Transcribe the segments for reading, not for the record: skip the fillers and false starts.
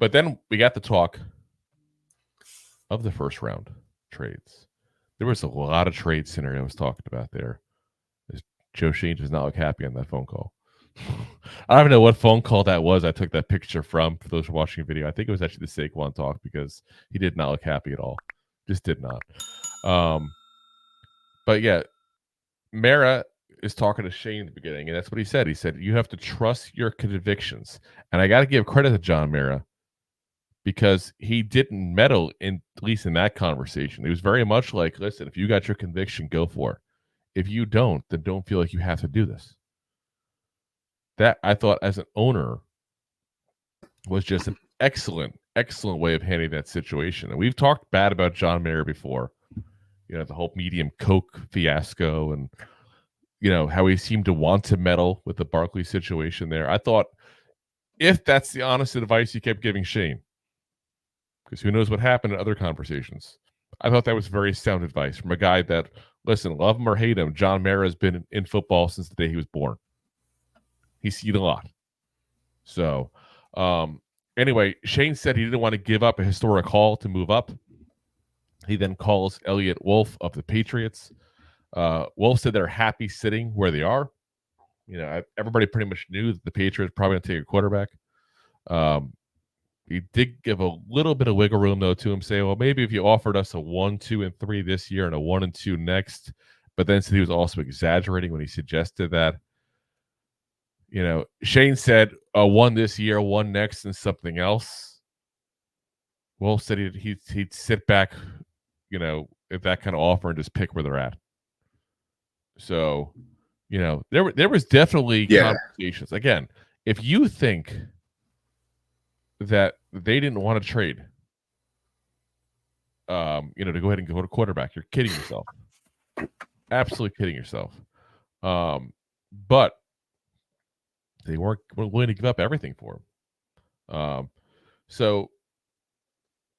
But then we got the talk of the first round trades. There was a lot of trade scenarios talked about there. Joe Schoen does not look happy on that phone call. I don't even know what phone call that was. I took that picture from, for those watching the video. I think it was actually the Saquon talk because he did not look happy at all. Just did not. But yeah, Mara is talking to Shane in the beginning, and that's what he said. He said, you have to trust your convictions. And I got to give credit to John Mara because he didn't meddle, at least in that conversation. It was very much like, listen, if you got your conviction, go for it. If you don't, then don't feel like you have to do this. That, I thought, as an owner, was just an excellent way of handling that situation. And we've talked bad about John Mara before. The whole medium Coke fiasco and, how he seemed to want to meddle with the Barkley situation there. I thought, if that's the honest advice he kept giving Shane, because who knows what happened in other conversations, I thought that was very sound advice from a guy that, listen, love him or hate him, John Mara has been in football since the day he was born. He's seen a lot. So, anyway, Shane said he didn't want to give up a historic haul to move up. He then calls Eliot Wolf of the Patriots. Wolf said they're happy sitting where they are. Everybody pretty much knew that the Patriots probably going to take a quarterback. He did give a little bit of wiggle room, though, to him, saying, well, maybe if you offered us a 1, 2, and 3 this year and a 1 and 2 next. But then said he was also exaggerating when he suggested that. Shane said 1 this year, 1 next, and something else. Wolf said he'd sit back, if that kind of offer and just pick where they're at. So, there was definitely conversations. Again, if you think that they didn't want to trade, to go ahead and go to quarterback, you're kidding yourself. Absolutely kidding yourself. But they weren't willing to give up everything for him. So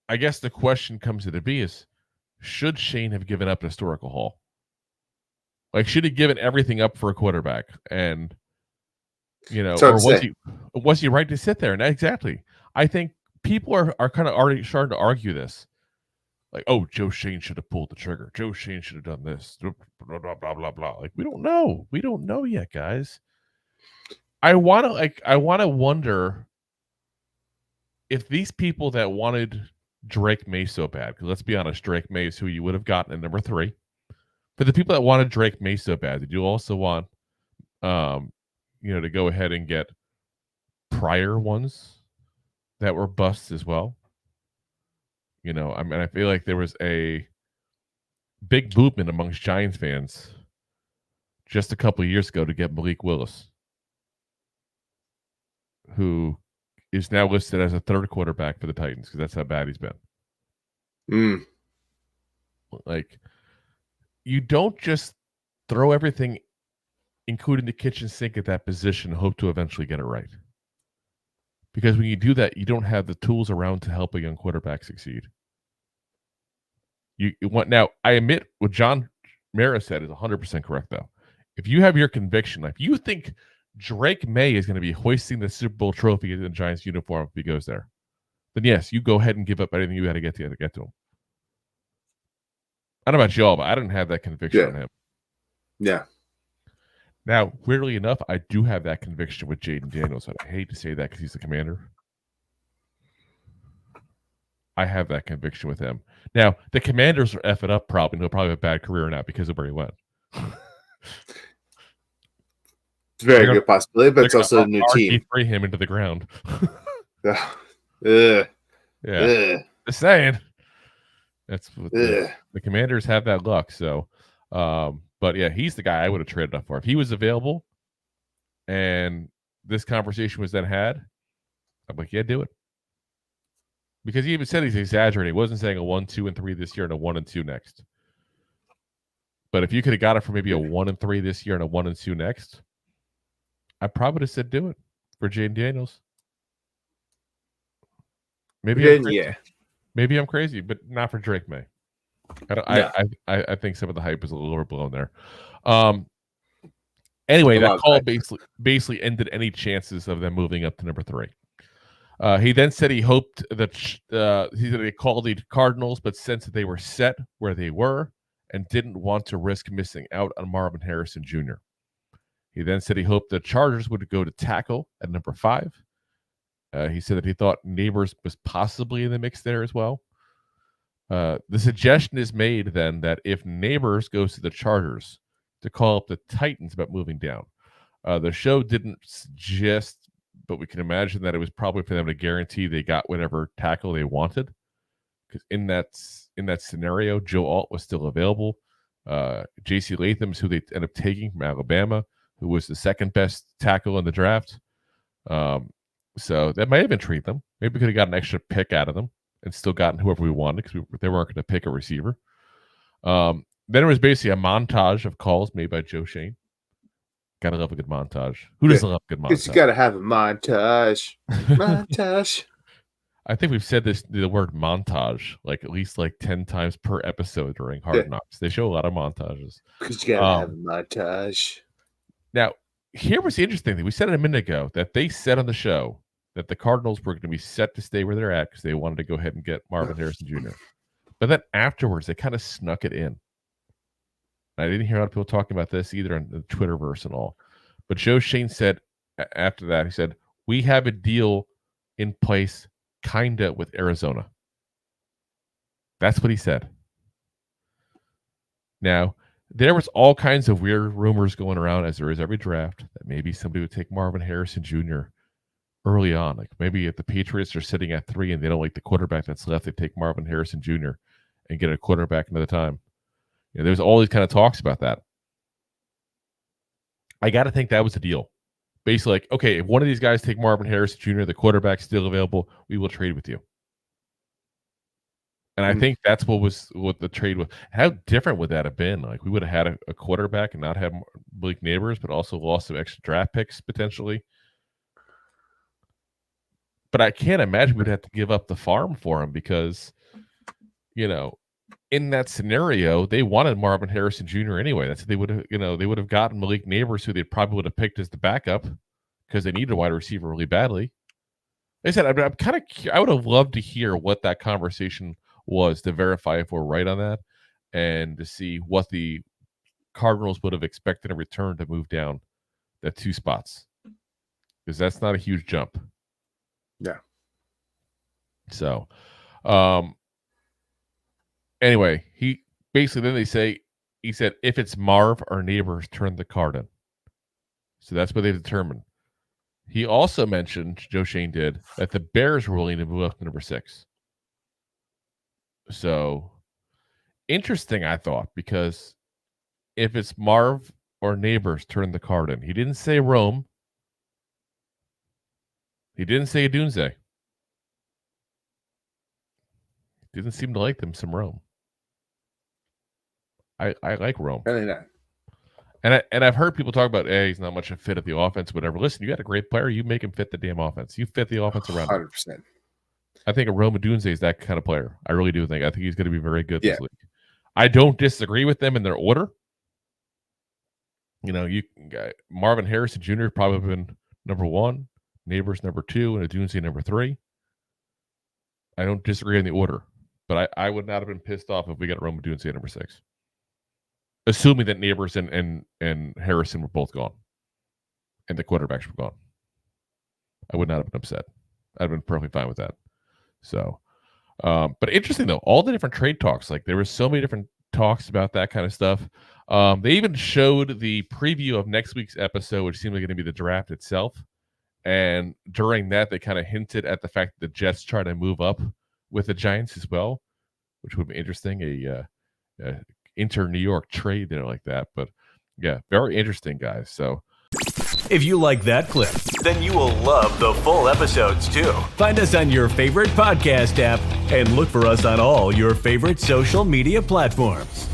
I guess the question comes to be is, should Shane have given up an historical haul? Like, should he have given everything up for a quarterback? And, or was he right to sit there? And exactly. I think people are kind of already starting to argue this. Like, oh, Joe Schoen should have pulled the trigger. Joe Schoen should have done this. Blah, blah, blah, blah, blah. Like, we don't know. We don't know yet, guys. I want to wonder if these people that wanted Drake May so bad, because let's be honest, Drake May is who you would have gotten at number 3. For the people that wanted Drake May so bad, did you also want, to go ahead and get prior ones that were busts as well? I feel like there was a big movement amongst Giants fans just a couple of years ago to get Malik Willis, who is now listed as a 3rd quarterback for the Titans because that's how bad he's been. Like, you don't just throw everything, including the kitchen sink, at that position and hope to eventually get it right. Because when you do that, you don't have the tools around to help a young quarterback succeed. Now, I admit what John Mara said is 100% correct, though. If you have your conviction, if you think Drake May is going to be hoisting the Super Bowl trophy in the Giants uniform if he goes there, then yes, you go ahead and give up anything you had to get to him. I don't know about y'all, but I didn't have that conviction on him. Yeah. Now, weirdly enough, I do have that conviction with Jaden Daniels. I hate to say that because he's the commander. I have that conviction with him. Now, the Commanders are effing up probably. He'll probably have a bad career now because of where he went. It's a very good possibility, but it's also a new team. Free him into the ground. Yeah. Just saying. That's what the Commanders have that luck. So, but yeah, he's the guy I would have traded up for if he was available. And this conversation was then had. I'm like, yeah, do it. Because he even said he's exaggerating. He wasn't saying a 1, 2, and 3 this year and a 1 and 2 next. But if you could have got it for maybe a 1 and 3 this year and a 1 and 2 next, I probably would have said do it for Jaden Daniels. Maybe I'm crazy, but not for Drake May. I think some of the hype is a little overblown there. Anyway, that call basically ended any chances of them moving up to number 3. He then said he hoped that he said they called the Cardinals, but sensed that they were set where they were and didn't want to risk missing out on Marvin Harrison Jr. He then said he hoped the Chargers would go to tackle at number 5. He said that he thought Neighbors was possibly in the mix there as well. The suggestion is made then that if Neighbors goes to the Chargers, to call up the Titans about moving down. The show didn't suggest, but we can imagine that it was probably for them to guarantee they got whatever tackle they wanted. Because in that scenario, Joe Alt was still available. J.C. Latham's who they ended up taking from Alabama, who was the second best tackle in the draft. So that might have intrigued them. Maybe we could have got an extra pick out of them and still gotten whoever we wanted because they weren't going to pick a receiver. Then it was basically a montage of calls made by Joe Schoen. Gotta love a good montage. Who doesn't love a good montage? Because you gotta have a montage. Montage. I think we've said the word montage at least 10 times per episode during Hard Knocks. They show a lot of montages. Because you gotta have a montage. Now, here was the interesting thing. We said it a minute ago that they said on the show that the Cardinals were going to be set to stay where they're at because they wanted to go ahead and get Marvin Harrison Jr. But then afterwards, they kind of snuck it in. I didn't hear a lot of people talking about this either on the Twitterverse and all. But Joe Schoen said after that, he said, we have a deal in place kinda with Arizona. That's what he said. Now, there was all kinds of weird rumors going around, as there is every draft, that maybe somebody would take Marvin Harrison Jr. early on. Like maybe if the Patriots are sitting at 3 and they don't like the quarterback that's left, they take Marvin Harrison Jr. and get a quarterback another time. There's all these kind of talks about that. I got to think that was the deal. Basically, okay, if one of these guys take Marvin Harrison Jr., the quarterback's still available, we will trade with you. And I think that's what the trade was. How different would that have been? We would have had a quarterback and not have Blake Neighbors, but also lost some extra draft picks potentially. But I can't imagine we'd have to give up the farm for him because, in that scenario, they wanted Marvin Harrison Jr. anyway. That's they would have gotten Malik Neighbors, who they probably would have picked as the backup because they needed a wide receiver really badly. Like I said, I would have loved to hear what that conversation was to verify if we're right on that and to see what the Cardinals would have expected in return to move down that 2 spots, because that's not a huge jump. Yeah. So, anyway, he said if it's Marv or Neighbors, turn the card in. So that's what they determined. He also mentioned, Joe Schoen did, that the Bears were willing to move up to number 6. So interesting, I thought, because if it's Marv or Neighbors, turn the card in. He didn't say Rome. He didn't say Adunze. Didn't seem to like them some Rome. I like Rome. Really not. And I've heard people talk about, hey, he's not much a fit at the offense, whatever. Listen, you got a great player. You make him fit the damn offense. You fit the offense around 100%. him. I think a Rome Adunze is that kind of player. I really do think. I think he's going to be very good this league. I don't disagree with them in their order. Marvin Harrison Jr. probably been number 1, Neighbors number 2, and Adunze number 3. I don't disagree in the order, but I would not have been pissed off if we got Rome Adunze at number 6. Assuming that Neighbors and Harrison were both gone and the quarterbacks were gone. I would not have been upset. I'd have been perfectly fine with that. So, but interesting though, all the different trade talks, there were so many different talks about that kind of stuff. They even showed the preview of next week's episode, which seemed like going to be the draft itself. And during that, they kind of hinted at the fact that the Jets try to move up with the Giants as well, which would be interesting. A inter-New York trade there like that. But yeah, very interesting, guys. So if you like that clip, then you will love the full episodes too. Find us on your favorite podcast app and look for us on all your favorite social media platforms.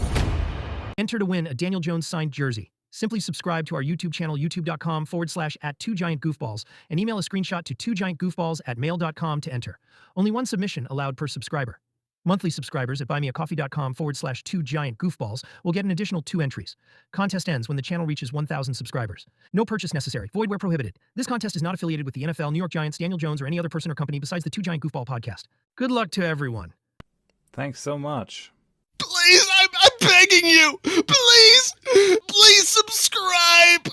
Enter to win a Daniel Jones signed jersey. Simply subscribe to our YouTube channel, youtube.com/@2giantgoofballs, and email a screenshot to 2giantgoofballs@mail.com to enter. Only one submission allowed per subscriber. Monthly subscribers at buymeacoffee.com/2giantgoofballs will get an additional 2 entries. Contest ends when the channel reaches 1,000 subscribers. No purchase necessary. Void where prohibited. This contest is not affiliated with the NFL, New York Giants, Daniel Jones, or any other person or company besides the 2 Giant Goofball podcast. Good luck to everyone. Thanks so much. Please, I'm begging you. Please subscribe.